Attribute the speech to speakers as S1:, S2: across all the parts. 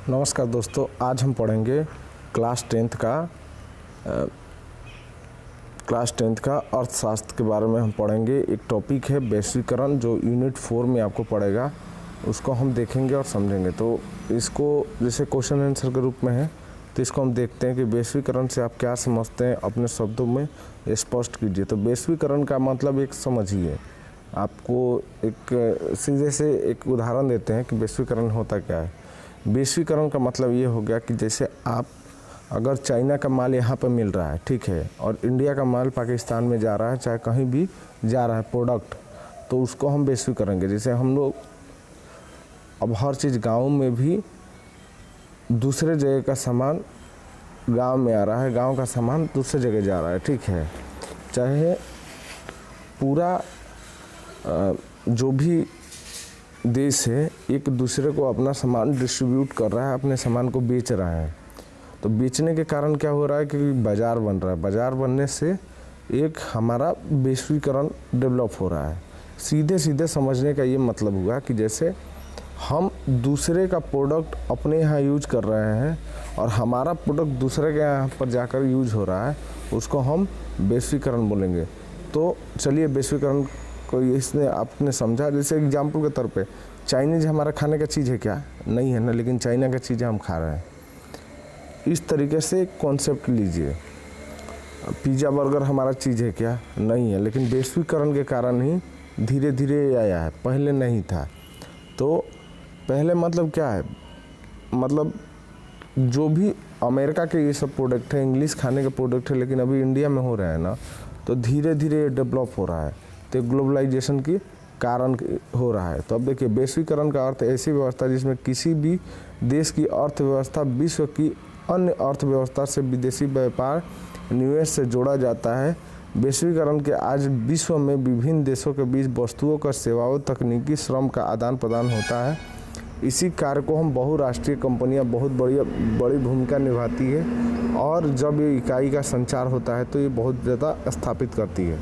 S1: नमस्कार दोस्तों, आज हम पढ़ेंगे क्लास टेंथ का अर्थशास्त्र के बारे में हम पढ़ेंगे। एक टॉपिक है वैश्वीकरण, जो यूनिट 4 में आपको पड़ेगा, उसको हम देखेंगे और समझेंगे। तो इसको जैसे क्वेश्चन आंसर के रूप में है, तो इसको हम देखते हैं कि वैश्वीकरण से आप क्या समझते हैं, अपने शब्दों में स्पष्ट कीजिए। तो वैश्वीकरण का मतलब एक समझिए, आपको एक सीधे से एक उदाहरण देते हैं कि वैश्वीकरण होता क्या है। वैश्वीकरण का मतलब ये हो गया कि जैसे आप अगर चाइना का माल यहाँ पर मिल रहा है, ठीक है, और इंडिया का माल पाकिस्तान में जा रहा है, चाहे कहीं भी जा रहा है प्रोडक्ट, तो उसको हम वैश्वीकरण करेंगे। जैसे हम लोग अब हर चीज़ गाँव में भी दूसरे जगह का सामान गांव में आ रहा है, गांव का सामान दूसरे जगह जा रहा है, ठीक है। चाहे पूरा जो भी देश है एक दूसरे को अपना सामान डिस्ट्रीब्यूट कर रहा है, अपने सामान को बेच रहा है। तो बेचने के कारण क्या हो रहा है कि बाज़ार बन रहा है। बाज़ार बनने से एक हमारा वैश्वीकरण डेवलप हो रहा है। सीधे सीधे समझने का ये मतलब हुआ कि जैसे हम दूसरे का प्रोडक्ट अपने यहाँ यूज कर रहे हैं और हमारा प्रोडक्ट दूसरे के यहाँ पर जाकर यूज हो रहा है, उसको हम वैश्वीकरण बोलेंगे। तो चलिए वैश्वीकरण को इसने आपने समझा। जैसे एग्जाम्पल के तौर पे चाइनीज़ हमारा खाने का चीज़ है क्या? नहीं है ना, लेकिन चाइना का चीज़ें हम खा रहे हैं। इस तरीके से कॉन्सेप्ट लीजिए। पिज़्ज़ा बर्गर हमारा चीज़ है क्या? नहीं है, लेकिन वैश्वीकरण के कारण ही धीरे धीरे आया है, पहले नहीं था। तो पहले मतलब क्या है, मतलब जो भी अमेरिका के ये सब प्रोडक्ट है, इंग्लिश खाने के प्रोडक्ट है, लेकिन अभी इंडिया में हो रहे हैं ना, तो धीरे धीरे डेवलप हो रहा है। तो ग्लोबलाइजेशन के कारण हो रहा है। तो अब देखिए, वैश्वीकरण का अर्थ ऐसी व्यवस्था जिसमें किसी भी देश की अर्थव्यवस्था विश्व की अन्य अर्थव्यवस्था से विदेशी व्यापार निवेश से जोड़ा जाता है। वैश्वीकरण के आज विश्व में विभिन्न देशों के बीच वस्तुओं का, सेवाओं, तकनीकी, श्रम का आदान प्रदान होता है। इसी कार्य को हम बहुराष्ट्रीय कंपनियां बहुत बड़ी भूमिका निभाती है, और जब ये इकाई का संचार होता है तो ये बहुत ज़्यादा स्थापित करती है,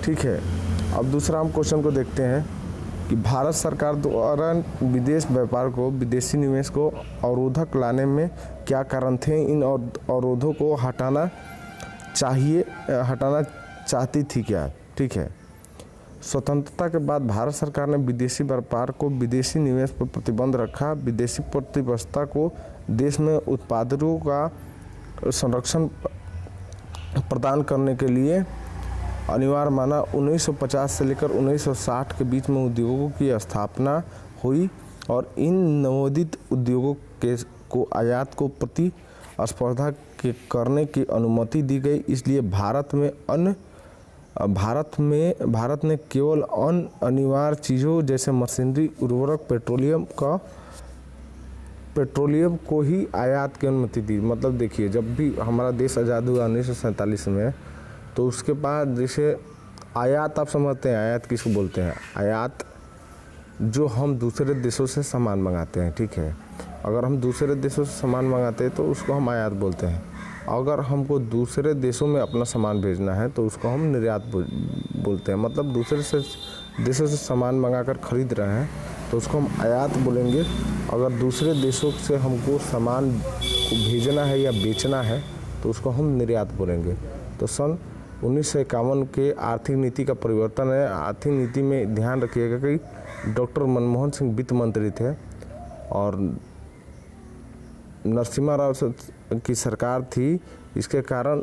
S1: ठीक है। अब दूसरा हम क्वेश्चन को देखते हैं कि भारत सरकार द्वारा विदेश व्यापार को, विदेशी निवेश को अवरोधक लाने में क्या कारण थे? इन अवरोधों को हटाना चाहती थी क्या? ठीक है। स्वतंत्रता के बाद भारत सरकार ने विदेशी व्यापार को, विदेशी निवेश पर प्रतिबंध रखा। विदेशी प्रतिबद्धता को देश में उत्पादों का संरक्षण प्रदान करने के लिए अनिवार्य माना। 1950 से लेकर 1960 के बीच में उद्योगों की स्थापना हुई, और इन नवोदित उद्योगों को आयात को प्रतिस्पर्धा करने की अनुमति दी गई। इसलिए भारत ने केवल अनिवार्य चीज़ों जैसे मशीनरी, उर्वरक, पेट्रोलियम को ही आयात की अनुमति दी। मतलब देखिए, जब भी हमारा देश आज़ाद हुआ 1947 में, तो उसके बाद जैसे आयात, आप समझते हैं आयात किसको बोलते हैं? आयात जो हम दूसरे देशों से सामान मंगाते हैं, ठीक है। अगर हम दूसरे देशों से सामान मंगाते हैं तो उसको हम आयात बोलते हैं। अगर हमको दूसरे देशों में अपना सामान भेजना है तो उसको हम निर्यात बोलते हैं। मतलब दूसरे देशों से सामान मंगाकर खरीद रहे हैं तो उसको हम आयात बोलेंगे। अगर दूसरे देशों से हमको सामान को भेजना है या बेचना है तो उसको हम निर्यात बोलेंगे। तो सन 1951 के आर्थिक नीति का परिवर्तन है। आर्थिक नीति में ध्यान रखिएगा कि डॉक्टर मनमोहन सिंह वित्त मंत्री थे और नरसिम्हा राव की सरकार थी। इसके कारण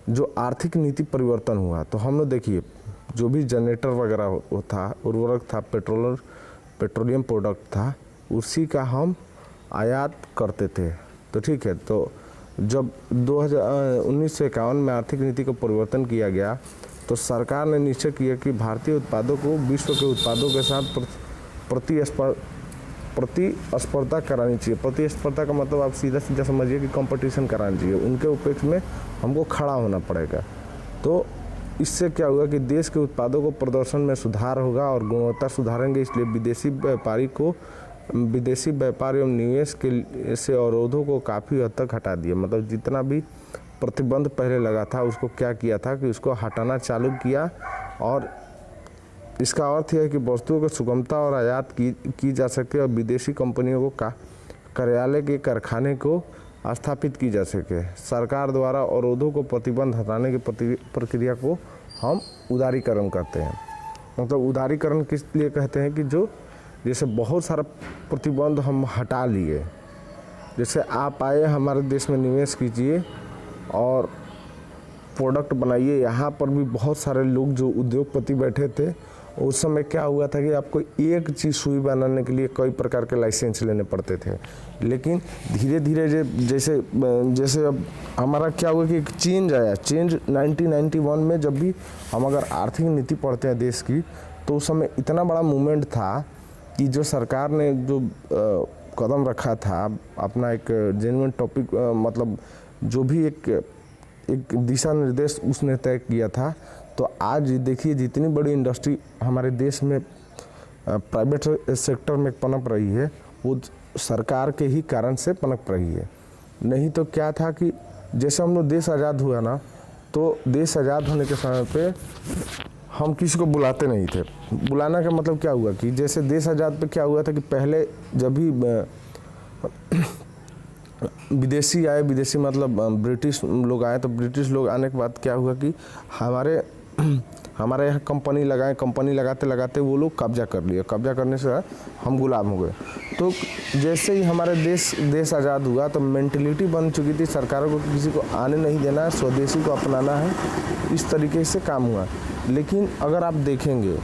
S1: जो आर्थिक नीति परिवर्तन हुआ, तो हम लोग देखिए, जो भी जनरेटर वगैरह था, उर्वरक था, पेट्रोलियम प्रोडक्ट था, उसी का हम आयात करते थे। तो ठीक है। तो जब 1951 में आर्थिक नीति का परिवर्तन किया गया, तो सरकार ने निश्चय किया कि भारतीय उत्पादों को विश्व के उत्पादों के साथ प्रतिस्पर्धा करानी चाहिए। प्रतिस्पर्धा का मतलब आप सीधा सीधा समझिए कि कंपटीशन करानी चाहिए। उनके अपेक्ष में हमको खड़ा होना पड़ेगा। तो इससे क्या होगा कि देश के उत्पादों को प्रदर्शन में सुधार होगा और गुणवत्ता सुधारेंगे। इसलिए विदेशी व्यापार एवं निवेश के से अवरोधों को काफ़ी हद तक हटा दिया। मतलब जितना भी प्रतिबंध पहले लगा था, उसको क्या किया था कि उसको हटाना चालू किया, और इसका अर्थ यह है कि वस्तुओं की सुगमता और आयात की जा सके और विदेशी कंपनियों को कार्यालय के कारखाने को स्थापित की जा सके। सरकार द्वारा अवरोधों को प्रतिबंध हटाने की प्रक्रिया को हम उदारीकरण कहते हैं। मतलब उदारीकरण किस लिए कहते हैं कि जो जैसे बहुत सारा प्रतिबंध हम हटा लिए, जैसे आप आए हमारे देश में निवेश कीजिए और प्रोडक्ट बनाइए। यहाँ पर भी बहुत सारे लोग जो उद्योगपति बैठे थे, उस समय क्या हुआ था कि आपको एक चीज़ सुई बनाने के लिए कई प्रकार के लाइसेंस लेने पड़ते थे। लेकिन धीरे धीरे जैसे अब हमारा क्या हुआ कि एक चेंज आया। चेंज 1991 में जब भी हम अगर आर्थिक नीति पढ़ते हैं देश की, तो उस समय इतना बड़ा मूवमेंट था कि जो सरकार ने जो कदम रखा था अपना एक जेन्युइन टॉपिक, मतलब जो भी एक दिशा निर्देश उसने तय किया था। तो आज देखिए जितनी बड़ी इंडस्ट्री हमारे देश में प्राइवेट सेक्टर में पनप रही है, वो सरकार के ही कारण से पनप रही है। नहीं तो क्या था कि जैसे हम लोग देश आज़ाद हुआ ना, तो देश आज़ाद होने के समय पे हम किसी को बुलाते नहीं थे। बुलाना का मतलब क्या हुआ कि जैसे देश आज़ाद पे क्या हुआ था कि पहले जब भी विदेशी आए, विदेशी मतलब ब्रिटिश लोग आए, तो ब्रिटिश लोग आने के बाद क्या हुआ कि हमारे यहाँ कंपनी लगाए, कंपनी लगाते लगाते वो लोग कब्जा कर लिए। कब्जा करने से हम गुलाम हो गए। तो जैसे ही हमारे देश आज़ाद हुआ तो मेंटलिटी बन चुकी थी सरकारों को किसी को आने नहीं देना है, स्वदेशी को अपनाना है, इस तरीके से काम हुआ। लेकिन अगर आप देखेंगे,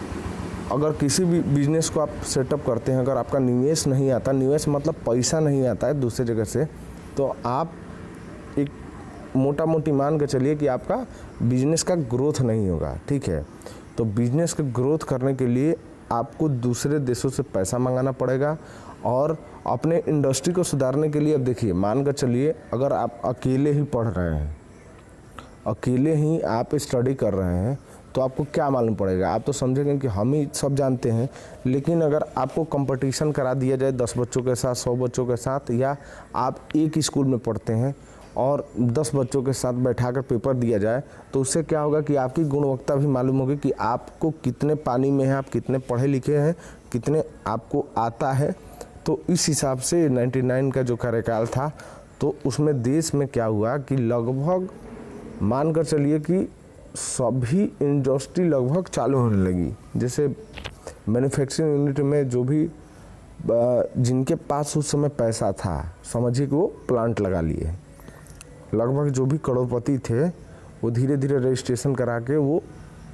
S1: अगर किसी भी बिजनेस को आप सेटअप करते हैं, अगर आपका निवेश नहीं आता, निवेश मतलब पैसा नहीं आता है दूसरे जगह से, तो आप एक मोटा मोटी मान के चलिए कि आपका बिजनेस का ग्रोथ नहीं होगा। ठीक है, तो बिजनेस का ग्रोथ करने के लिए आपको दूसरे देशों से पैसा मंगाना पड़ेगा और अपने इंडस्ट्री को सुधारने के लिए, अब देखिए मान कर चलिए अगर आप अकेले ही पढ़ रहे हैं, अकेले ही आप स्टडी कर रहे हैं, तो आपको क्या मालूम पड़ेगा? आप तो समझेंगे कि हम ही सब जानते हैं। लेकिन अगर आपको कंपटीशन करा दिया जाए 10 बच्चों के साथ, 100 बच्चों के साथ, या आप एक स्कूल में पढ़ते हैं और 10 बच्चों के साथ बैठाकर पेपर दिया जाए, तो उससे क्या होगा कि आपकी गुणवत्ता भी मालूम होगी कि आपको कितने पानी में है, आप कितने पढ़े लिखे हैं, कितने आपको आता है। तो इस हिसाब से 99 का जो कार्यकाल था, तो उसमें देश में क्या हुआ कि लगभग मान कर चलिए कि सभी इंडस्ट्री लगभग चालू होने लगी। जैसे मैन्युफैक्चरिंग यूनिट में जो भी जिनके पास उस समय पैसा था, समझिए कि वो प्लांट लगा लिए। लगभग जो भी करोड़पति थे वो धीरे धीरे रजिस्ट्रेशन करा के वो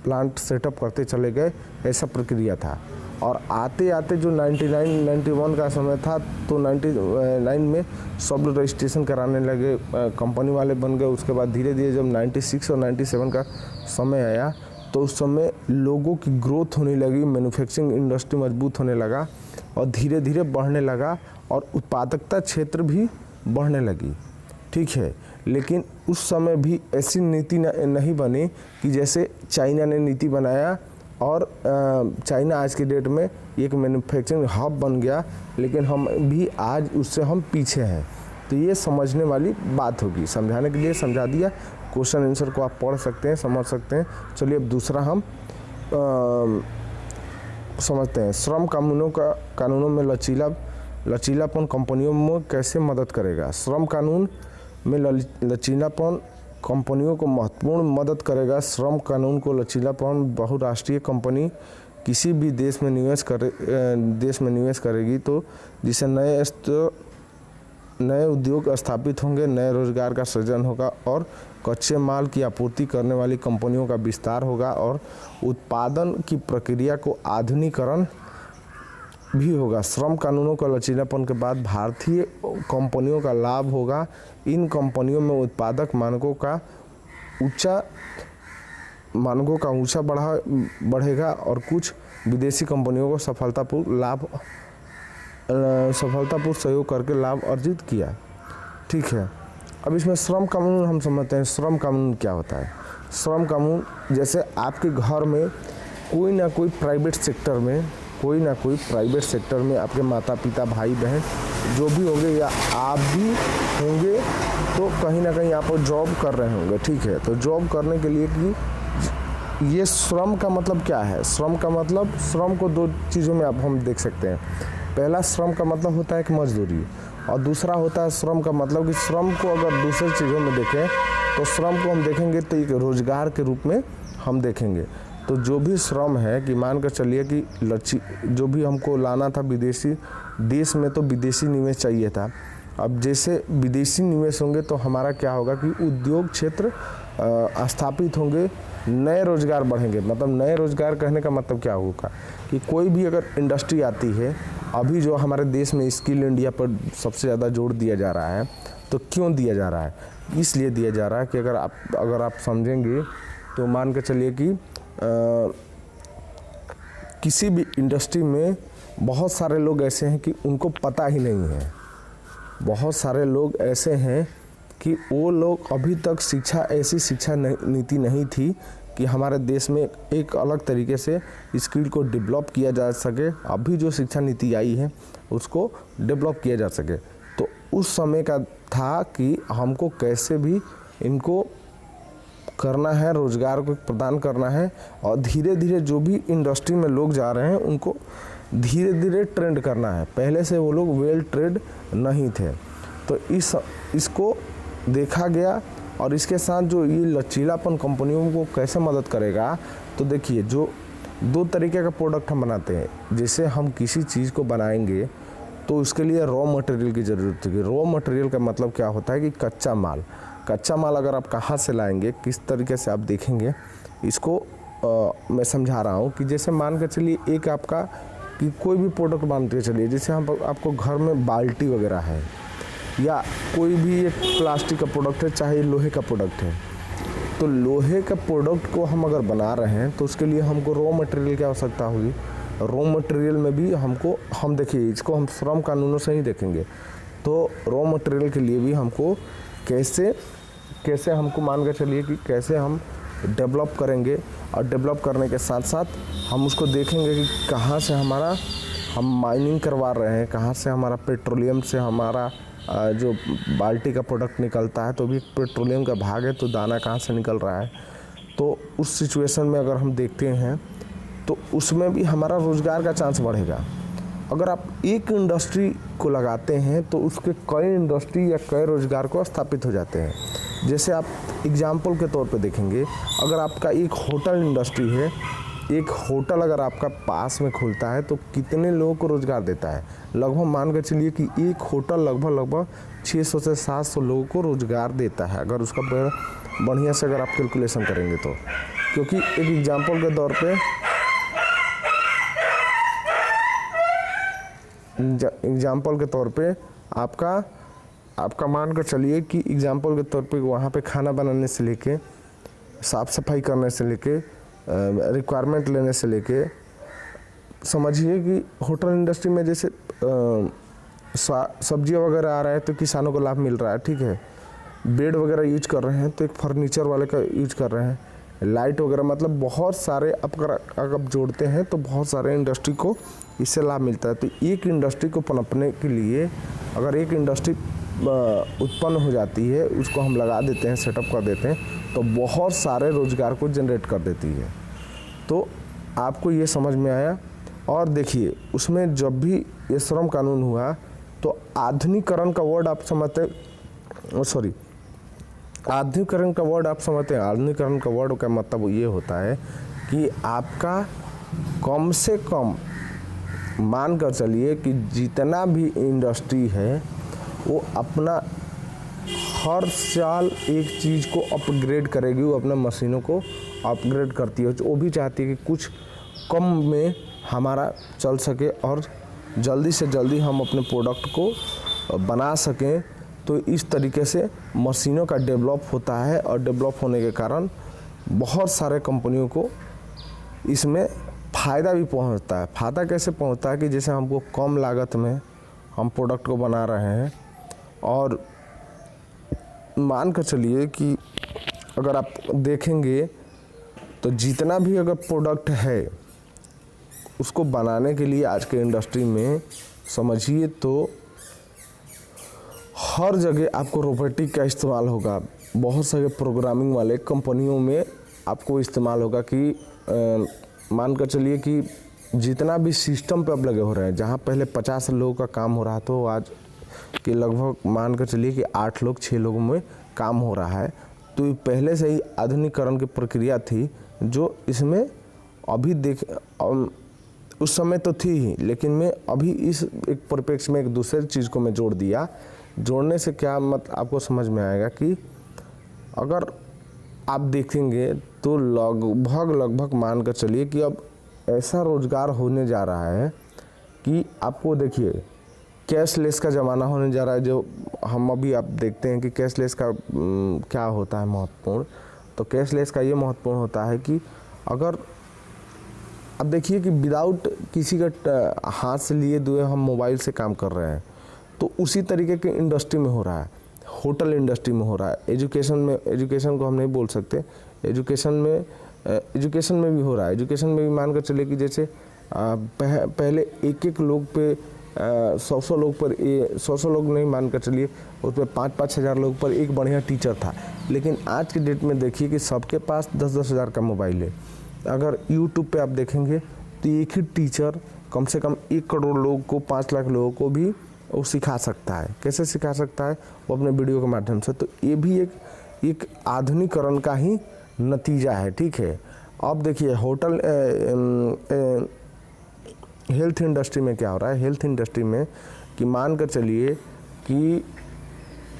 S1: प्लांट सेटअप करते चले गए, ऐसा प्रक्रिया था। और आते आते जो 91 का समय था, तो 99 में सब लोग रजिस्ट्रेशन कराने लगे, कंपनी वाले बन गए। उसके बाद धीरे धीरे जब 96 और 97 का समय आया, तो उस समय लोगों की ग्रोथ होने लगी, मैन्युफैक्चरिंग इंडस्ट्री मजबूत होने लगा और धीरे धीरे बढ़ने लगा और उत्पादकता क्षेत्र भी बढ़ने लगी। ठीक है, लेकिन उस समय भी ऐसी नीति नहीं बनी कि जैसे चाइना ने नीति बनाया और चाइना आज की डेट में एक मैन्युफैक्चरिंग हब बन गया, लेकिन हम भी आज उससे हम पीछे हैं। तो ये समझने वाली बात होगी। समझाने के लिए समझा दिया, क्वेश्चन आंसर को आप पढ़ सकते हैं, समझ सकते हैं। चलिए अब दूसरा हम समझते हैं। श्रम कानूनों में लचीलापन कंपनियों में कैसे मदद करेगा? श्रम कानून में लचीलापन कंपनियों को महत्वपूर्ण मदद करेगा। श्रम कानून को लचीलापन बहुराष्ट्रीय कंपनी किसी भी देश में निवेश करेगी, तो जिससे नए उद्योग स्थापित होंगे, नए रोजगार का सृजन होगा और कच्चे माल की आपूर्ति करने वाली कंपनियों का विस्तार होगा और उत्पादन की प्रक्रिया को आधुनिकीकरण भी होगा। श्रम कानूनों का लचीलापन के बाद भारतीय कंपनियों का लाभ होगा। इन कंपनियों में उत्पादक मानकों का ऊंचा बढ़ेगा और कुछ विदेशी कंपनियों को सफलतापूर्वक सहयोग करके लाभ अर्जित किया। ठीक है, अब इसमें श्रम कानून हम समझते हैं। श्रम कानून क्या होता है? श्रम कानून जैसे आपके घर में कोई ना कोई प्राइवेट सेक्टर में आपके माता पिता, भाई बहन जो भी होंगे या आप भी होंगे, तो कहीं ना कहीं आप जॉब कर रहे होंगे। ठीक है, तो जॉब करने के लिए कि ये श्रम का मतलब क्या है? श्रम का मतलब, श्रम को दो चीज़ों में आप हम देख सकते हैं। पहला श्रम का मतलब होता है कि मजदूरी, और दूसरा होता है श्रम का मतलब कि श्रम को अगर दूसरे चीज़ों में देखें तो श्रम को हम देखेंगे तो एक रोजगार के रूप में हम देखेंगे। तो जो भी श्रम है कि मान कर चलिए कि जो भी हमको लाना था विदेशी देश में, तो विदेशी निवेश चाहिए था। अब जैसे विदेशी निवेश होंगे तो हमारा क्या होगा कि उद्योग क्षेत्र स्थापित होंगे, नए रोजगार बढ़ेंगे। मतलब नए रोजगार कहने का मतलब क्या होगा कि कोई भी अगर इंडस्ट्री आती है, अभी जो हमारे देश में स्किल इंडिया पर सबसे ज़्यादा जोर दिया जा रहा है, तो क्यों दिया जा रहा है? इसलिए दिया जा रहा है कि अगर आप समझेंगे तो मान के चलिए कि किसी भी इंडस्ट्री में बहुत सारे लोग ऐसे हैं कि उनको पता ही नहीं है। बहुत सारे लोग ऐसे हैं कि वो लोग अभी तक ऐसी शिक्षा नीति नहीं थी कि हमारे देश में एक अलग तरीके से स्किल को डेवलप किया जा सके। अभी जो शिक्षा नीति आई है उसको डेवलप किया जा सके। तो उस समय का था कि हमको कैसे भी इनको करना है, रोजगार को प्रदान करना है, और धीरे धीरे जो भी इंडस्ट्री में लोग जा रहे हैं उनको धीरे धीरे ट्रेंड करना है। पहले से वो लोग वेल ट्रेंड नहीं थे, तो इसको देखा गया। और इसके साथ जो ये लचीलापन कंपनियों को कैसे मदद करेगा, तो देखिए जो दो तरीके का प्रोडक्ट हम बनाते हैं। जैसे हम किसी चीज़ को बनाएंगे तो उसके लिए रॉ मटेरियल की ज़रूरत होगी। रॉ मटेरियल का मतलब क्या होता है कि कच्चा माल। कच्चा माल अगर आप कहाँ से लाएंगे, किस तरीके से आप देखेंगे, इसको मैं समझा रहा हूँ कि जैसे मान के चलिए एक आपका कि कोई भी प्रोडक्ट मानते के चलिए, जैसे हम आपको घर में बाल्टी वगैरह है या कोई भी एक प्लास्टिक का प्रोडक्ट है, चाहे लोहे का प्रोडक्ट है, तो लोहे का प्रोडक्ट को हम अगर बना रहे हैं तो उसके लिए हमको रॉ मटेरियल की आवश्यकता होगी। रॉ मटेरियल में भी हम देखिए इसको हम श्रम कानूनों से ही देखेंगे। तो रॉ मटेरियल के लिए भी हमको कैसे हमको मान कर चलिए कि कैसे हम डेवलप करेंगे, और डेवलप करने के साथ साथ हम उसको देखेंगे कि कहाँ से हम माइनिंग करवा रहे हैं, कहाँ से हमारा पेट्रोलियम से हमारा जो बाल्टी का प्रोडक्ट निकलता है तो भी पेट्रोलियम का भाग है, तो दाना कहाँ से निकल रहा है। तो उस सिचुएशन में अगर हम देखते हैं तो उसमें भी हमारा रोज़गार का चांस बढ़ेगा। अगर आप एक इंडस्ट्री को लगाते हैं तो उसके कई इंडस्ट्री या कई रोज़गार को स्थापित हो जाते हैं। जैसे आप एग्जाम्पल के तौर पे देखेंगे, अगर आपका एक होटल इंडस्ट्री है, एक होटल अगर आपका पास में खुलता है तो कितने लोगों को रोज़गार देता है? लगभग मान कर चलिए कि एक होटल लगभग 600 से 700 लोगों को रोज़गार देता है, अगर उसका बढ़िया से अगर आप कैलकुलेशन करेंगे तो। क्योंकि एक एग्जाम्पल के तौर पे आपका मान कर चलिए कि एग्जाम्पल के तौर पे वहाँ पे खाना बनाने से लेके, साफ़ सफाई करने से लेके, रिक्वायरमेंट लेने से लेके, समझिए कि होटल इंडस्ट्री में जैसे सब्जियां वगैरह आ रहा है तो किसानों को लाभ मिल रहा है, ठीक है। बेड वगैरह यूज कर रहे हैं तो एक फर्नीचर वाले का यूज कर रहे हैं, लाइट वगैरह, मतलब बहुत सारे अगर आप जोड़ते हैं तो बहुत सारे इंडस्ट्री को इससे लाभ मिलता है। तो एक इंडस्ट्री को पनपने के लिए अगर एक इंडस्ट्री उत्पन्न हो जाती है, उसको हम लगा देते हैं, सेटअप कर देते हैं, तो बहुत सारे रोज़गार को जनरेट कर देती है। तो आपको ये समझ में आया। और देखिए उसमें जब भी ये श्रम कानून हुआ तो आधुनिकीकरण का वर्ड आप समझते हैं, आधुनिकीकरण का वर्ड आप समझते हैं। आधुनिकीकरण का वर्ड का मतलब ये होता है कि आपका कम से कम मान कर चलिए कि जितना भी इंडस्ट्री है वो अपना हर साल एक चीज़ को अपग्रेड करेगी, वो अपने मशीनों को अपग्रेड करती है। वो भी चाहती है कि कुछ कम में हमारा चल सके और जल्दी से जल्दी हम अपने प्रोडक्ट को बना सकें। तो इस तरीके से मशीनों का डेवलप होता है, और डेवलप होने के कारण बहुत सारे कंपनियों को इसमें फ़ायदा भी पहुंचता है। फ़ायदा कैसे पहुंचता है कि जैसे हमको कम लागत में हम प्रोडक्ट को बना रहे हैं, और मान कर चलिए कि अगर आप देखेंगे तो जितना भी अगर प्रोडक्ट है उसको बनाने के लिए आज के इंडस्ट्री में समझिए तो हर जगह आपको रोबोटिक का इस्तेमाल होगा। बहुत सारे प्रोग्रामिंग वाले कंपनियों में आपको इस्तेमाल होगा कि मानकर चलिए कि जितना भी सिस्टम पे अब लगे हो रहे हैं, जहाँ पहले 50 लोगों का काम हो रहा था, तो आज के लगभग मानकर चलिए कि 8 लोग 6 लोगों में काम हो रहा है। तो ये पहले से ही आधुनिकीकरण की प्रक्रिया थी, जो इसमें अभी उस समय तो थी ही, लेकिन मैं अभी इस एक परिप्रेक्ष्य में एक दूसरे चीज़ को मैं जोड़ दिया। जोड़ने से क्या मतलब आपको समझ में आएगा कि अगर आप देखेंगे तो लगभग मानकर चलिए कि अब ऐसा रोजगार होने जा रहा है कि आपको देखिए कैशलेस का ज़माना होने जा रहा है। जो हम अभी आप देखते हैं कि कैशलेस का क्या होता है महत्वपूर्ण, तो कैशलेस का ये महत्वपूर्ण होता है कि अगर अब देखिए कि विदाउट किसी का हाथ से लिए दुए हम मोबाइल से काम कर रहे हैं, तो उसी तरीके के इंडस्ट्री में हो रहा है, होटल इंडस्ट्री में हो रहा है, एजुकेशन को हम नहीं बोल सकते, एजुकेशन में भी हो रहा है। एजुकेशन में भी मानकर चले कि जैसे पहले एक लोग पे 100 लोग पर 100 लोग नहीं मानकर चलिए, उस पर 5-5 हज़ार लोग पर एक बढ़िया टीचर था। लेकिन आज की डेट में देखिए कि सबके पास 10-10 हज़ार का मोबाइल है। अगर यूट्यूब पे आप देखेंगे तो एक ही टीचर कम से कम 1 करोड़ लोग को, 5 लाख लोगों को भी वो सिखा सकता है। कैसे सिखा सकता है? वो अपने वीडियो के माध्यम से। तो ये भी एक आधुनिकीकरण का ही नतीजा है, ठीक है। अब देखिए होटल हेल्थ इंडस्ट्री में क्या हो रहा है। हेल्थ इंडस्ट्री में कि मान कर चलिए कि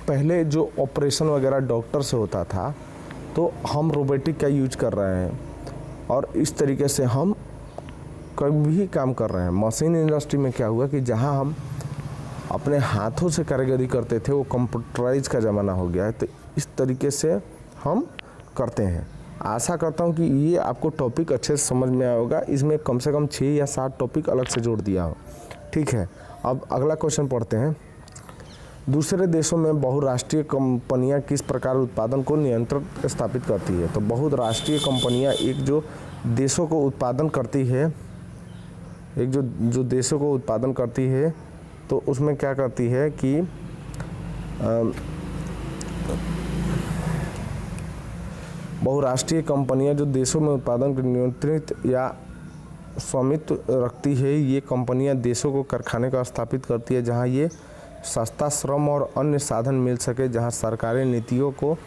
S1: पहले जो ऑपरेशन वगैरह डॉक्टर से होता था, तो हम रोबोटिक का यूज कर रहे हैं और इस तरीके से हम कभी भी काम कर रहे हैं। मशीन इंडस्ट्री में क्या हुआ कि जहां हम अपने हाथों से कारीगरी करते थे, वो कंप्यूटराइज का ज़माना हो गया है। तो इस तरीके से हम करते हैं। आशा करता हूं कि ये आपको टॉपिक अच्छे से समझ में आया होगा। इसमें कम से कम 6 या 7 टॉपिक अलग से जोड़ दिया हो, ठीक है। अब अगला क्वेश्चन पढ़ते हैं। दूसरे देशों में बहुराष्ट्रीय कंपनियां किस प्रकार उत्पादन को नियंत्रित स्थापित करती है। तो बहुराष्ट्रीय कंपनियां एक जो देशों को उत्पादन करती है, एक जो देशों को उत्पादन करती है, तो उसमें क्या करती है कि बहुराष्ट्रीय कंपनियां जो देशों में उत्पादन को नियंत्रित या स्वामित्व रखती है, ये कंपनियां देशों को कारखाने का स्थापित करती है जहां ये सस्ता श्रम और अन्य साधन मिल सके, जहां सरकारी नीतियों को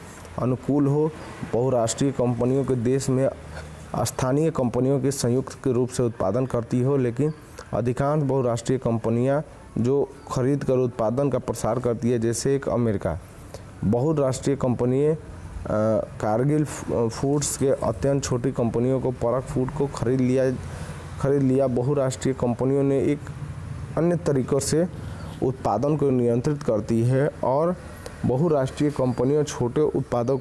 S1: अनुकूल हो। बहुराष्ट्रीय कंपनियों के देश में स्थानीय कंपनियों के संयुक्त के रूप से उत्पादन करती हो, लेकिन अधिकांश बहुराष्ट्रीय कंपनियां जो खरीद कर उत्पादन का प्रसार करती है, जैसे एक अमेरिका। बहुराष्ट्रीय कंपनियां कारगिल फूड्स के अत्यंत छोटी कंपनियों को परख फूड को खरीद लिया। बहुराष्ट्रीय कंपनियों ने एक अन्य तरीक़ों से उत्पादन को नियंत्रित करती है और बहुराष्ट्रीय कंपनियां छोटे उत्पादों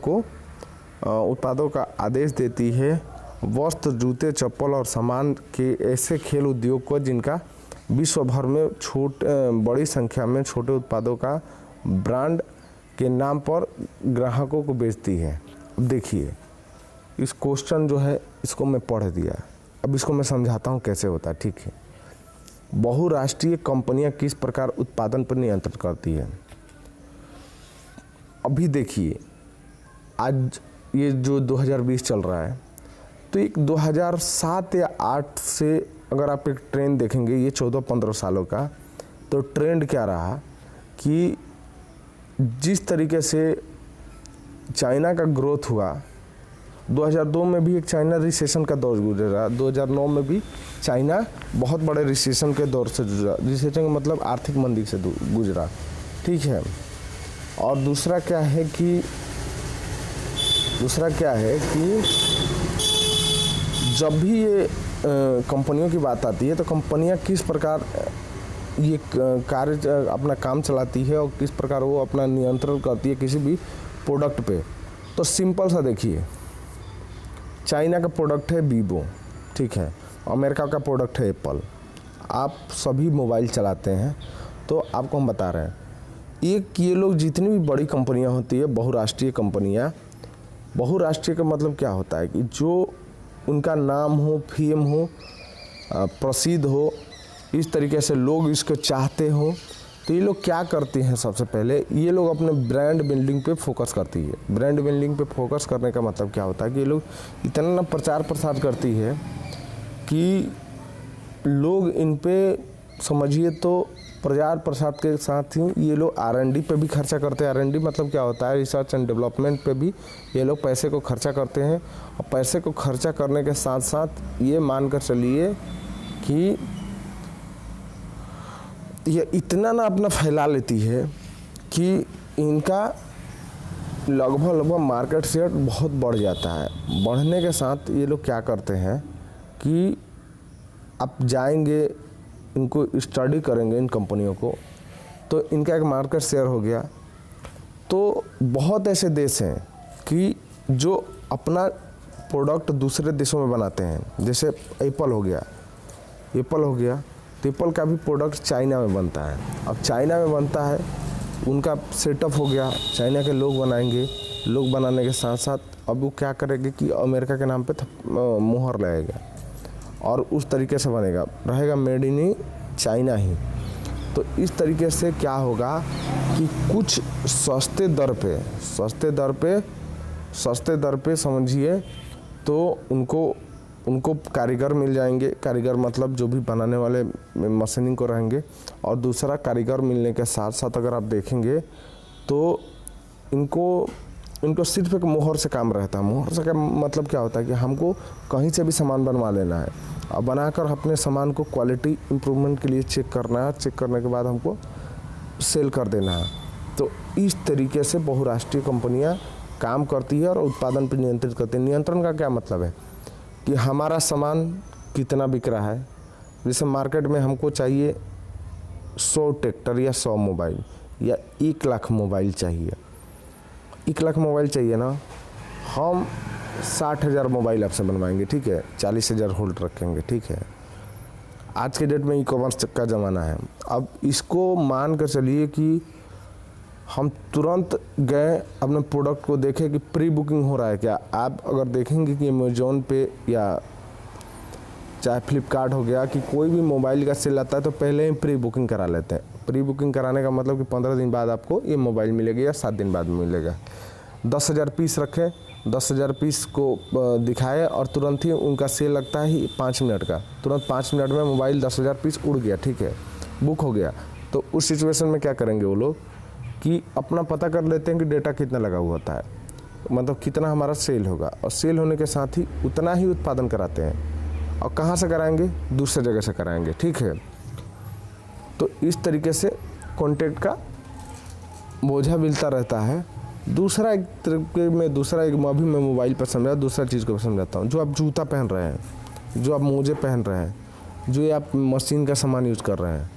S1: का आदेश देती है। वस्त्र, जूते, चप्पल और सामान के ऐसे खेल उद्योग को जिनका विश्व भर में बड़ी संख्या में छोटे उत्पादों का ब्रांड के नाम पर ग्राहकों को बेचती है। अब देखिए इस क्वेश्चन जो है इसको मैं पढ़ दिया, अब इसको मैं समझाता हूँ कैसे होता है, ठीक है। बहुराष्ट्रीय कंपनियां किस प्रकार उत्पादन पर नियंत्रण करती है। अभी देखिए आज ये जो 2020 चल रहा है, तो एक 2007 या 8 से अगर आप एक ट्रेंड देखेंगे, ये 14-15 सालों का, तो ट्रेंड क्या रहा कि जिस तरीके से चाइना का ग्रोथ हुआ, 2002 में भी एक चाइना रिसेशन का दौर गुजरा, 2009 में भी चाइना बहुत बड़े रिसेशन के दौर से गुजरा। रिसेशन का मतलब आर्थिक मंदी से गुजरा, ठीक है। और दूसरा क्या है कि जब भी ये कंपनियों की बात आती है, तो कंपनियां किस प्रकार ये कार्य अपना काम चलाती है और किस प्रकार वो अपना नियंत्रण करती है किसी भी प्रोडक्ट पे। तो सिंपल सा देखिए, चाइना का प्रोडक्ट है वीवो, ठीक है, अमेरिका का प्रोडक्ट है एप्पल। आप सभी मोबाइल चलाते हैं, तो आपको हम बता रहे हैं ये लोग जितनी भी बड़ी कंपनियां होती है, बहुराष्ट्रीय कंपनियां, बहुराष्ट्रीय का मतलब क्या होता है कि जो उनका नाम हो, फेम हो, प्रसिद्ध हो, इस तरीके से लोग इसको चाहते हो, तो ये लोग क्या करती हैं, सबसे पहले ये लोग अपने ब्रांड बिल्डिंग पे फोकस करती है। ब्रांड बिल्डिंग पे फोकस करने का मतलब क्या होता है कि ये लोग इतना ना प्रचार प्रसार करती है कि लोग इन पे समझिए तो प्रचार प्रसार के साथ ही ये लोग R&D पे भी खर्चा करते हैं। R&D मतलब क्या होता है, रिसर्च एंड डेवलपमेंट पे भी ये लोग पैसे को खर्चा करते हैं। और पैसे को खर्चा करने के साथ साथ ये मानकर चलिए कि ये इतना ना अपना फैला लेती है कि इनका लगभग मार्केट शेयर बहुत बढ़ जाता है। बढ़ने के साथ ये लोग क्या करते हैं कि आप जाएंगे, इनको स्टडी करेंगे इन कंपनियों को, तो इनका एक मार्केट शेयर हो गया। तो बहुत ऐसे देश हैं कि जो अपना प्रोडक्ट दूसरे देशों में बनाते हैं, जैसे एप्पल हो गया, तो एप्पल का भी प्रोडक्ट चाइना में बनता है। अब चाइना में बनता है, उनका सेटअप हो गया, चाइना के लोग बनाएंगे। लोग बनाने के साथ साथ अब वो क्या करेंगे कि अमेरिका के नाम पे मुहर लगेगा और उस तरीके से बनेगा, रहेगा मेड इन चाइना ही। तो इस तरीके से क्या होगा कि कुछ सस्ते दर पे समझिए तो उनको कारीगर मिल जाएंगे। कारीगर मतलब जो भी बनाने वाले मशीनिंग को रहेंगे। और दूसरा, कारीगर मिलने के साथ साथ अगर आप देखेंगे तो इनको सिर्फ एक मोहर से काम रहता है। मोहर से का मतलब क्या होता है कि हमको कहीं से भी सामान बनवा लेना है और बनाकर अपने सामान को क्वालिटी इम्प्रूवमेंट के लिए चेक करना है। चेक करने के बाद हमको सेल कर देना है। तो इस तरीके से बहुराष्ट्रीय कंपनियां काम करती है और उत्पादन पर नियंत्रित करती है। नियंत्रण का क्या मतलब है कि हमारा सामान कितना बिक रहा है। जैसे मार्केट में हमको चाहिए 100 ट्रैक्टर या 100 मोबाइल या 1 लाख मोबाइल चाहिए। 1 लाख मोबाइल चाहिए ना, हम 60,000 मोबाइल आपसे बनवाएंगे, ठीक है, 40,000 होल्ड रखेंगे, ठीक है। आज के डेट में ई-कॉमर्स का ज़माना है। अब इसको मान कर चलिए कि हम तुरंत गए अपने प्रोडक्ट को देखें कि प्री बुकिंग हो रहा है क्या। आप अगर देखेंगे कि अमेजोन पे या चाहे फ्लिपकार्ट हो गया कि कोई भी मोबाइल का सेल आता है तो पहले ही प्री बुकिंग करा लेते हैं। प्री बुकिंग कराने का मतलब कि 15 दिन बाद आपको ये मोबाइल मिलेगा या 7 दिन बाद मिलेगा। 10,000 पीस रखें, 10,000 पीस को दिखाए और तुरंत ही उनका सेल लगता है 5 मिनट का। तुरंत 5 मिनट में मोबाइल 10,000 पीस उड़ गया, ठीक है, बुक हो गया। तो उस सिचुएशन में क्या करेंगे वो लोग कि अपना पता कर लेते हैं कि डेटा कितना लगा हुआ होता है, मतलब कितना हमारा सेल होगा। और सेल होने के साथ ही उतना ही उत्पादन कराते हैं। और कहाँ से कराएंगे, दूसरे जगह से कराएंगे, ठीक है। तो इस तरीके से कॉन्ट्रैक्ट का बोझा मिलता रहता है। दूसरा एक तरीके में अभी मैं मोबाइल पर समझा, दूसरा चीज़ को समझाता हूँ। जो आप जूता पहन रहे हैं, जो आप मोजे पहन रहे हैं, जो आप मशीन का सामान यूज़ कर रहे हैं,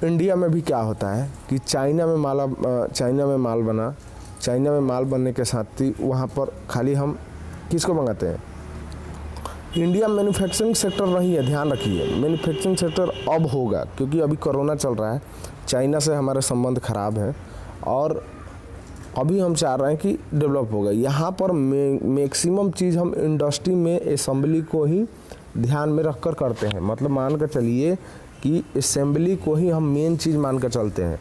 S1: इंडिया में भी क्या होता है कि चाइना में माल बनने के साथ ही वहाँ पर खाली हम किसको मंगाते हैं। इंडिया मैन्युफैक्चरिंग सेक्टर नहीं है, ध्यान रखिए। मैन्युफैक्चरिंग सेक्टर अब होगा क्योंकि अभी कोरोना चल रहा है, चाइना से हमारे संबंध खराब हैं और अभी हम चाह रहे हैं कि डेवलप होगा। यहाँ पर मैक्सिमम चीज़ हम इंडस्ट्री में असेंबली को ही ध्यान में रखकर करते हैं। मतलब मान कर चलिए कि असेंबली को ही हम मेन चीज़ मान कर चलते हैं।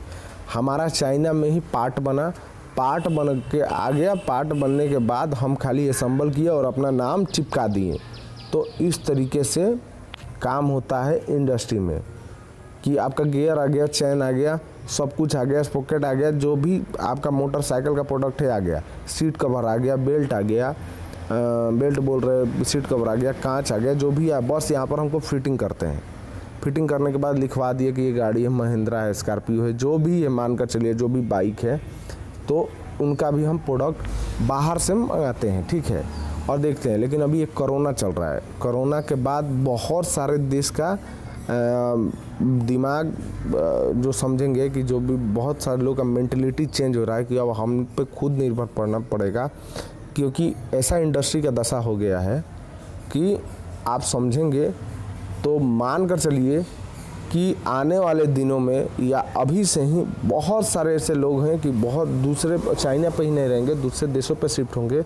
S1: हमारा चाइना में ही पार्ट बन के आ गया, पार्ट बनने के बाद हम खाली असेंबल किए और अपना नाम चिपका दिए। तो इस तरीके से काम होता है इंडस्ट्री में कि आपका गियर आ गया, चैन आ गया, सब कुछ आ गया, स्पॉकेट आ गया, जो भी आपका मोटरसाइकिल का प्रोडक्ट है आ गया, सीट कवर आ गया, बेल्ट आ गया, बेल्ट बोल रहे, सीट कवर आ गया, कांच आ गया, जो भी है बस यहाँ पर हमको फिटिंग करते हैं। फिटिंग करने के बाद लिखवा दिए कि ये गाड़ी है, महिंद्रा है, स्कॉर्पियो है, जो भी है मान कर चलिए, जो भी बाइक है, तो उनका भी हम प्रोडक्ट बाहर से मंगाते हैं, ठीक है, और देखते हैं। लेकिन अभी एक कोरोना चल रहा है। कोरोना के बाद बहुत सारे देश का दिमाग जो समझेंगे कि जो भी बहुत सारे लोग का मेंटलिटी चेंज हो रहा है कि अब हम पे खुद निर्भर पड़ना पड़ेगा, क्योंकि ऐसा इंडस्ट्री का दशा हो गया है कि आप समझेंगे तो मान कर चलिए कि आने वाले दिनों में या अभी से ही बहुत सारे ऐसे लोग हैं कि बहुत दूसरे चाइना पे ही नहीं रहेंगे, दूसरे देशों पे शिफ्ट होंगे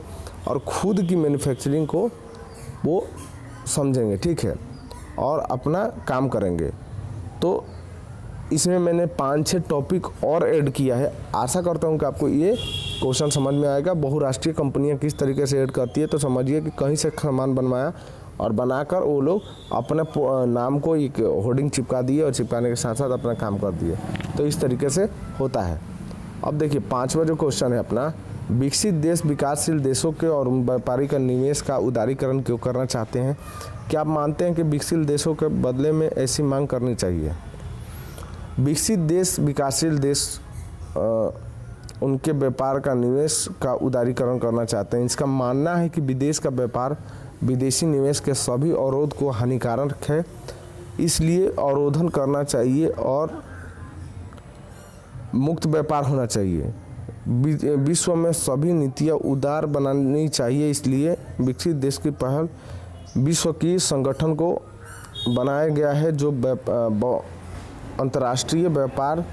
S1: और खुद की मैन्युफैक्चरिंग को वो समझेंगे, ठीक है, और अपना काम करेंगे। तो इसमें मैंने 5-6 टॉपिक और ऐड किया है। आशा करता हूँ कि आपको ये क्वेश्चन समझ में आएगा। बहुराष्ट्रीय कंपनियाँ किस तरीके से ऐड करती है, तो समझिए कि कहीं से सामान बनवाया और बनाकर वो लोग अपने नाम को एक होर्डिंग चिपका दिए और चिपकाने के साथ साथ अपना काम कर दिए। तो इस तरीके से होता है। अब देखिए 5वां जो क्वेश्चन है अपना, विकसित देश विकासशील देशों के और व्यापारी का निवेश का उदारीकरण क्यों करना चाहते हैं? क्या आप मानते हैं कि विकसित देशों के बदले में ऐसी मांग करनी चाहिए? विकसित देश विकासशील देश उनके व्यापार का निवेश का उदारीकरण करना चाहते हैं। इसका मानना है कि विदेश का व्यापार विदेशी निवेश के सभी अवरोध को हानिकारक है, इसलिए अवरोधन करना चाहिए और मुक्त व्यापार होना चाहिए। विश्व में सभी नीतियाँ उदार बनानी चाहिए, इसलिए विकसित देश की पहल विश्व की संगठन को बनाया गया है जो अंतर्राष्ट्रीय व्यापार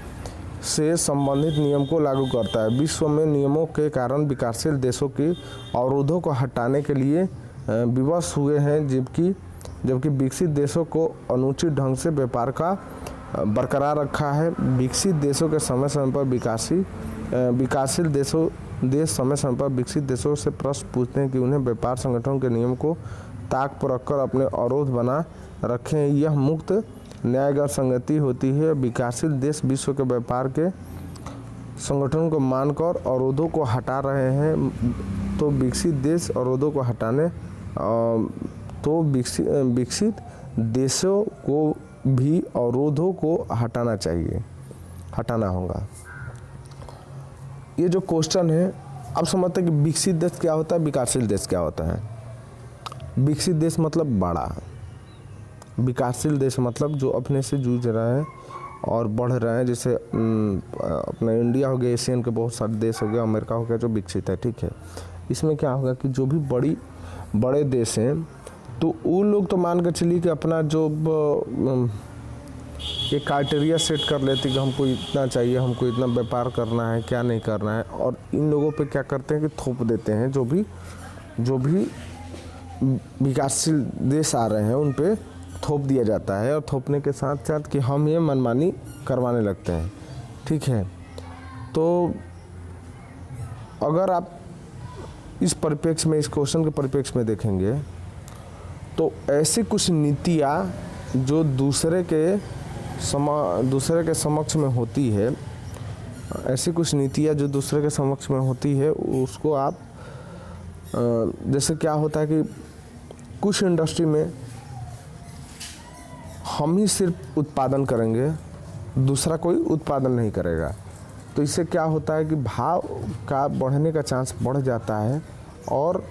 S1: से संबंधित नियम को लागू करता है। विश्व में नियमों के कारण विकासशील देशों के अवरोधों को हटाने के लिए विवश हुए हैं, जबकि विकसित देशों को अनुचित ढंग से व्यापार का बरकरार रखा है। विकसित देशों के समय समय पर विकासशील देश समय समय पर विकसित देशों से प्रश्न पूछते हैं कि उन्हें व्यापार संगठन के नियम को ताक पर रखकर अपने अवरोध बना रखें। यह मुक्त न्यायगत संगति होती है। विकासशील देश विश्व के व्यापार के संगठन को मानकर अवरोधों को हटा रहे हैं, तो विकसित देश अवरोधों को हटाने तो विकसित देशों को भी अवरोधों को हटाना होगा। ये जो क्वेश्चन है, अब समझते हैं कि विकसित देश क्या होता है, विकासशील देश क्या होता है। विकसित देश मतलब बड़ा, विकासशील देश मतलब जो अपने से जूझ रहे हैं और बढ़ रहे हैं। जैसे अपना इंडिया हो गया, एशियन के बहुत सारे देश हो गया, अमेरिका हो गया जो विकसित है, ठीक है। इसमें क्या होगा कि जो भी बड़े देश हैं, तो वो लोग तो मान कर चलिए कि अपना जो एक क्राइटेरिया सेट कर लेते कि हमको इतना चाहिए, हमको इतना व्यापार करना है, क्या नहीं करना है, और इन लोगों पे क्या करते हैं कि थोप देते हैं। जो भी विकासशील देश आ रहे हैं उन पे थोप दिया जाता है, और थोपने के साथ साथ कि हम ये मनमानी करवाने लगते हैं, ठीक है। तो अगर आप इस परिप्रेक्ष्य में, इस क्वेश्चन के परिप्रेक्ष्य में देखेंगे, तो ऐसी कुछ नीतियाँ जो दूसरे के समक्ष में होती है, ऐसी कुछ नीतियाँ जो दूसरे के समक्ष में होती है, उसको आप जैसे क्या होता है कि कुछ इंडस्ट्री में हम ही सिर्फ उत्पादन करेंगे, दूसरा कोई उत्पादन नहीं करेगा, तो इससे क्या होता है कि भाव का बढ़ने का चांस बढ़ जाता है और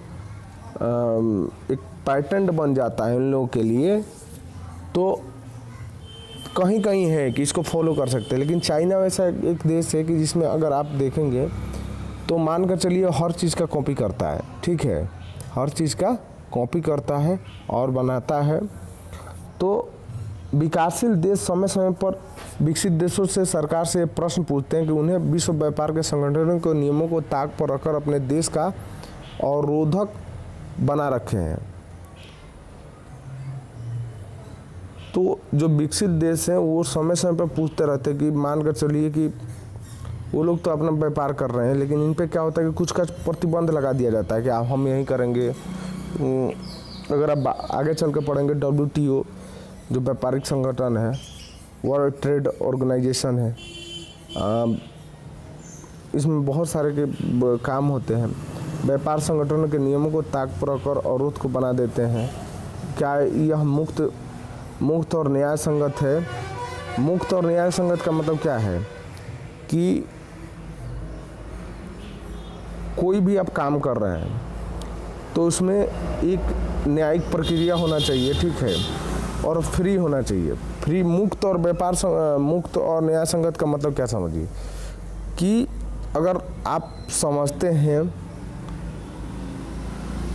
S1: एक पैटर्न बन जाता है इन लोगों के लिए। तो कहीं कहीं है कि इसको फॉलो कर सकते हैं, लेकिन चाइना वैसा एक देश है कि जिसमें अगर आप देखेंगे तो मान कर चलिए हर चीज़ का कॉपी करता है, ठीक है, हर चीज़ का कॉपी करता है और बनाता है। तो विकासशील देश समय समय पर विकसित देशों से, सरकार से प्रश्न पूछते हैं कि उन्हें विश्व व्यापार के संगठन के नियमों को ताक पर रखकर अपने देश का अवरोधक बना रखे हैं। तो जो विकसित देश हैं वो समय समय पर पूछते रहते हैं कि मान कर चलिए कि वो लोग तो अपना व्यापार कर रहे हैं, लेकिन इन पे क्या होता है कि कुछ का प्रतिबंध लगा दिया जाता है कि आप हम यही करेंगे। अगर आप आगे चल के पढ़ेंगे, WTO जो व्यापारिक संगठन है, वर्ल्ड ट्रेड ऑर्गेनाइजेशन है, इसमें बहुत सारे के काम होते हैं। व्यापार संगठनों के नियमों को ताक पर रखकर अवरोध को बना देते हैं। क्या यह मुक्त और न्याय संगत है? मुक्त और न्याय संगत का मतलब क्या है कि कोई भी आप काम कर रहे हैं तो उसमें एक न्यायिक प्रक्रिया होना चाहिए, ठीक है, और फ्री होना चाहिए। फ्री, मुक्त और मुक्त और न्याय संगत का मतलब क्या समझिए कि अगर आप समझते हैं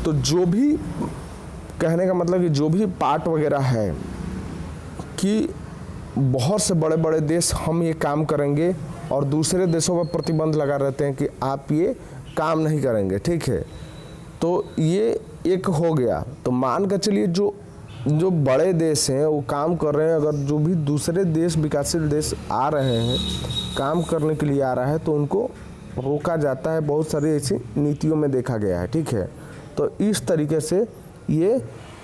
S1: तो जो भी कहने का मतलब कि जो भी पार्ट वगैरह है कि बहुत से बड़े बड़े देश हम ये काम करेंगे और दूसरे देशों पर प्रतिबंध लगा रहते हैं कि आप ये काम नहीं करेंगे, ठीक है, तो ये एक हो गया। तो मान कर चलिए जो जो बड़े देश हैं वो काम कर रहे हैं, अगर जो भी दूसरे देश विकासशील देश आ रहे हैं काम करने के लिए आ रहा है तो उनको रोका जाता है, बहुत सारी ऐसी नीतियों में देखा गया है। ठीक है, तो इस तरीके से ये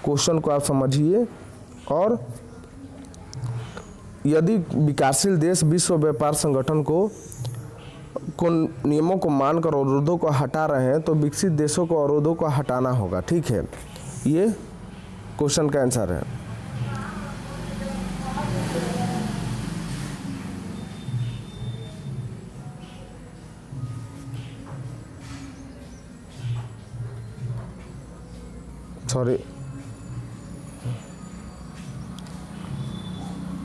S1: क्वेश्चन को आप समझिए। और यदि विकासशील देश विश्व व्यापार संगठन को नियमों को मानकर अवरोधों को हटा रहे हैं तो विकसित देशों को अवरोधों को हटाना होगा। ठीक है, ये क्वेश्चन का आंसर है। सॉरी,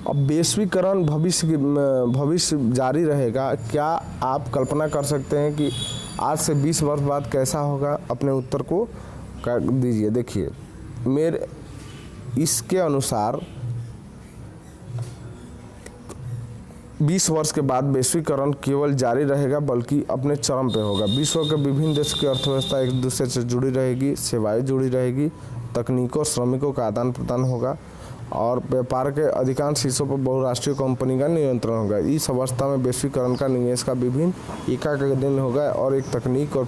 S1: अब वैश्वीकरण भविष्य जारी रहेगा। क्या आप कल्पना कर सकते हैं कि आज से 20 वर्ष बाद कैसा होगा? अपने उत्तर को दीजिए। देखिए, मेरे इसके अनुसार 20 वर्ष के बाद वैश्वीकरण केवल जारी रहेगा बल्कि अपने चरम पे होगा। विश्व के विभिन्न देशों की अर्थव्यवस्था एक दूसरे से जुड़ी रहेगी, सेवाएं जुड़ी रहेगी, तकनीकों श्रमिकों का आदान प्रदान होगा और व्यापार के अधिकांश हिस्सों पर बहुराष्ट्रीय कंपनी का नियंत्रण होगा। इस अवस्था में वैश्वीकरण का निवेश का विभिन्न एकाग्र होगा और एक तकनीक और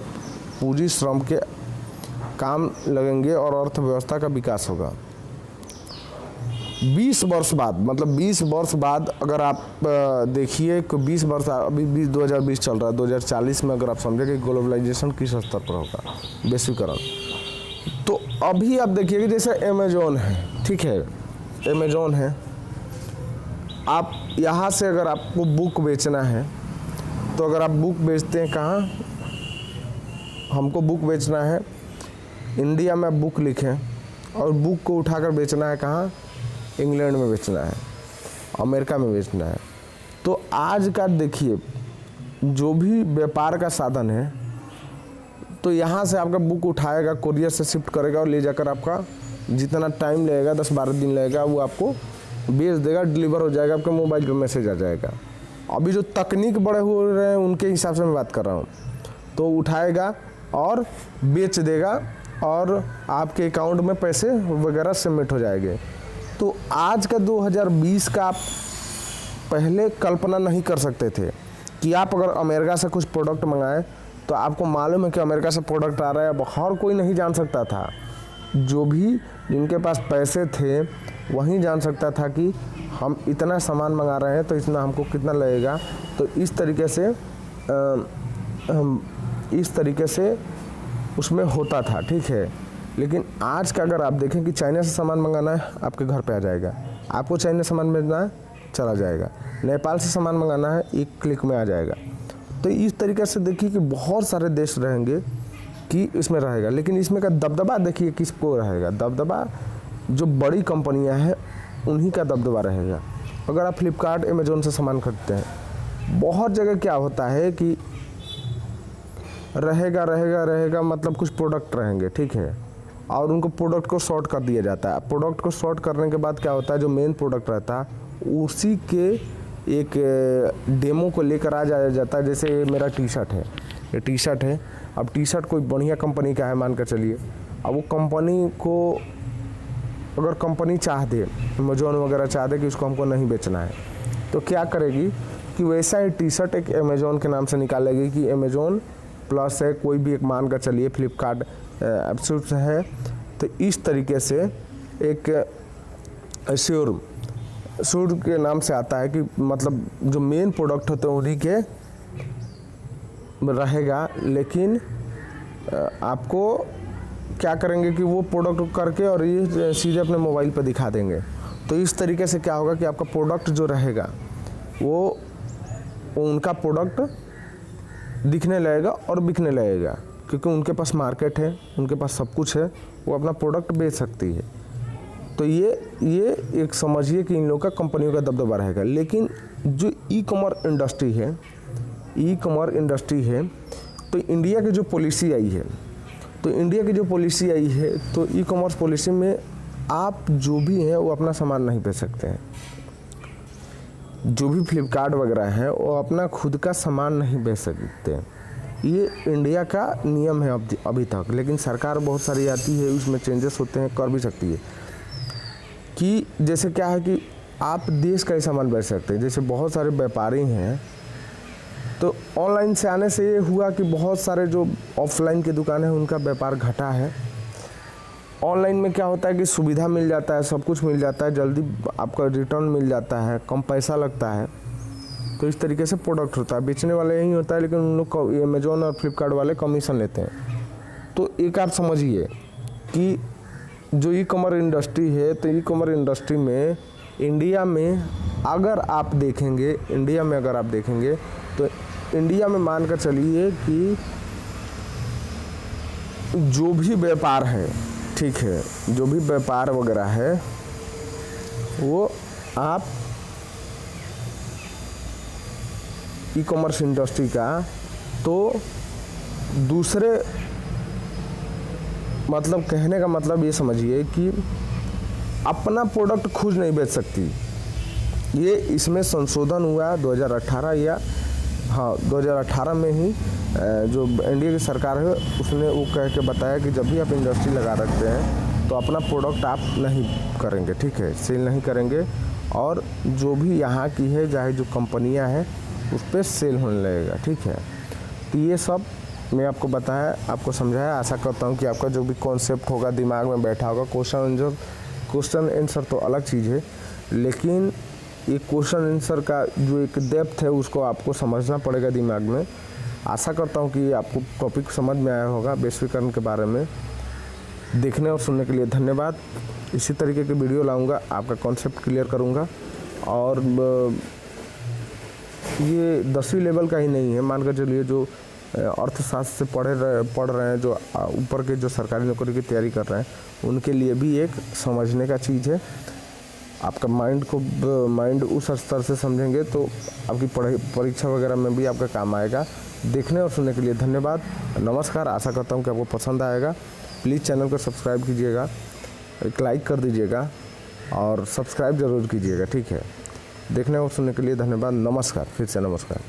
S1: पूंजी श्रम के काम लगेंगे और अर्थव्यवस्था का विकास होगा। 20 वर्ष बाद, मतलब 20 वर्ष बाद अगर आप देखिए कि 20 वर्ष, अभी 2020 चल रहा है, 2040 में अगर आप समझे कि ग्लोबलाइजेशन किस स्तर पर होगा, वैश्वीकरण, तो अभी आप देखिए कि जैसे अमेजोन है, ठीक है, अमेजोन है, आप यहाँ से अगर आपको बुक बेचना है तो अगर आप बुक बेचते हैं कहाँ, हमको बुक बेचना है इंडिया में, आप बुक लिखें और बुक को उठाकर बेचना है कहाँ, इंग्लैंड में बेचना है, अमेरिका में बेचना है। तो आज का देखिए जो भी व्यापार का साधन है, तो यहाँ से आपका बुक उठाएगा, कोरियर से शिफ्ट करेगा और ले जाकर आपका जितना टाइम लगेगा 10-12 दिन लगेगा वो आपको बेच देगा, डिलीवर हो जाएगा, आपके मोबाइल पे मैसेज आ जाएगा। अभी जो तकनीक बड़े हो रहे हैं उनके हिसाब से मैं बात कर रहा हूँ, तो उठाएगा और बेच देगा और आपके अकाउंट में पैसे वगैरह सबमिट हो जाएंगे। तो आज का 2020 का आप पहले कल्पना नहीं कर सकते थे कि आप अगर अमेरिका से कुछ प्रोडक्ट मंगाएं तो आपको मालूम है कि अमेरिका से प्रोडक्ट आ रहा है। अब हर कोई नहीं जान सकता था, जो भी जिनके पास पैसे थे वही जान सकता था कि हम इतना सामान मंगा रहे हैं तो इतना हमको कितना लगेगा। तो इस तरीके से उसमें होता था, ठीक है। लेकिन आज का अगर आप देखें कि चाइना से सामान मंगाना है आपके घर पे आ जाएगा, आपको चाइना से सामान भेजना है चला जाएगा, नेपाल से सामान मंगाना है एक क्लिक में आ जाएगा। तो इस तरीके से देखिए कि बहुत सारे देश रहेंगे कि इसमें रहेगा, लेकिन इसमें का दबदबा देखिए किसको रहेगा, दबदबा जो बड़ी कंपनियां हैं उन्हीं का दबदबा रहेगा। अगर आप फ्लिपकार्ट अमेजोन से सामान खरीदते हैं, बहुत जगह क्या होता है कि रहेगा मतलब कुछ प्रोडक्ट रहेंगे, ठीक है, और उनको प्रोडक्ट को शॉर्ट कर दिया जाता है। प्रोडक्ट को शॉर्ट करने के बाद क्या होता है, जो मेन प्रोडक्ट रहता है उसी के एक डेमो को लेकर आ जाया जाता है। जैसे मेरा टी शर्ट है, ये टी शर्ट है, अब टी शर्ट कोई बढ़िया कंपनी का है मान कर चलिए, अब वो कंपनी को अगर कंपनी चाह दे, अमेजोन वगैरह चाह दे कि उसको हमको नहीं बेचना है, तो क्या करेगी कि वैसा ही टी शर्ट एक अमेजोन के नाम से निकालेगी कि अमेजोन प्लस है, कोई भी एक मान कर चलिए फ्लिपकार्ट एब्सोल्यूट है। तो इस तरीके से एक श्योर के नाम से आता है कि मतलब जो मेन प्रोडक्ट होते हैं उन्हीं के रहेगा। लेकिन आपको क्या करेंगे कि वो प्रोडक्ट करके और ये सीधे अपने मोबाइल पर दिखा देंगे। तो इस तरीके से क्या होगा कि आपका प्रोडक्ट जो रहेगा वो उनका प्रोडक्ट दिखने लगेगा और बिकने लगेगा, क्योंकि उनके पास मार्केट है, उनके पास सब कुछ है, वो अपना प्रोडक्ट बेच सकती है। तो ये एक समझिए कि इन लोगों का कंपनियों का दबदबा रहेगा। लेकिन जो ई कॉमर्स इंडस्ट्री है, तो इंडिया की जो पॉलिसी आई है, तो ई कॉमर्स पॉलिसी में आप जो भी हैं वो अपना सामान नहीं बेच सकते हैं। जो भी फ्लिपकार्ट वगैरह है वो अपना खुद का सामान नहीं बेच सकते। ये इंडिया का नियम है अभी तक, लेकिन सरकार बहुत सारी आती है, उसमें चेंजेस होते हैं, कर भी सकती है। कि जैसे क्या है कि आप देश का ही सामान बेच सकते हैं। जैसे बहुत सारे व्यापारी हैं, तो ऑनलाइन से आने से ये हुआ कि बहुत सारे जो ऑफलाइन की दुकानें हैं उनका व्यापार घटा है। ऑनलाइन में क्या होता है कि सुविधा मिल जाता है, सब कुछ मिल जाता है, जल्दी आपका रिटर्न मिल जाता है, कम पैसा लगता है। तो इस तरीके से प्रोडक्ट होता है, बेचने वाले यही होता है, लेकिन उन लोग अमेजोन और फ्लिपकार्ट वाले कमीशन लेते हैं। तो एक आप समझिए कि जो ई कॉमर्स इंडस्ट्री है, तो ई कॉमर्स इंडस्ट्री में इंडिया में अगर आप देखेंगे तो इंडिया में मानकर चलिए कि जो भी व्यापार है, ठीक है, जो भी व्यापार वगैरह है वो आप ई कॉमर्स इंडस्ट्री का, तो दूसरे मतलब कहने का मतलब ये समझिए कि अपना प्रोडक्ट खुद नहीं बेच सकती। ये इसमें संशोधन हुआ 2018 या 2018 में ही जो एनडीए की सरकार है उसने वो कह के बताया कि जब भी आप इंडस्ट्री लगा रखते हैं तो अपना प्रोडक्ट आप नहीं करेंगे, ठीक है, सेल नहीं करेंगे, और जो भी यहाँ की है चाहे जो कंपनियाँ हैं उस पर सेल होने लगेगा, ठीक है। तो ये सब मैं आपको बताया, आपको समझाया। आशा करता हूँ कि आपका जो भी कॉन्सेप्ट होगा दिमाग में बैठा होगा। क्वेश्चन आंसर तो अलग चीज़ है, लेकिन ये क्वेश्चन आंसर का जो एक डेप्थ है उसको आपको समझना पड़ेगा दिमाग में। आशा करता हूँ कि आपको टॉपिक समझ में आया होगा वैश्वीकरण के बारे में। देखने और सुनने के लिए धन्यवाद। इसी तरीके के वीडियो लाऊंगा, आपका कॉन्सेप्ट क्लियर करूँगा। और ये 10वीं लेवल का ही नहीं है, मान कर चलिए जो अर्थशास्त्र से पढ़ रहे हैं, जो ऊपर के जो सरकारी नौकरी की तैयारी कर रहे हैं, उनके लिए भी एक समझने का चीज़ है। आपका माइंड उस स्तर से समझेंगे तो आपकी परीक्षा वगैरह में भी आपका काम आएगा। देखने और सुनने के लिए धन्यवाद, नमस्कार। आशा करता हूँ कि आपको पसंद आएगा। प्लीज़ चैनल को सब्सक्राइब कीजिएगा, एक लाइक कर दीजिएगा और सब्सक्राइब ज़रूर कीजिएगा, ठीक है। देखने और सुनने के लिए धन्यवाद, नमस्कार, फिर से नमस्कार।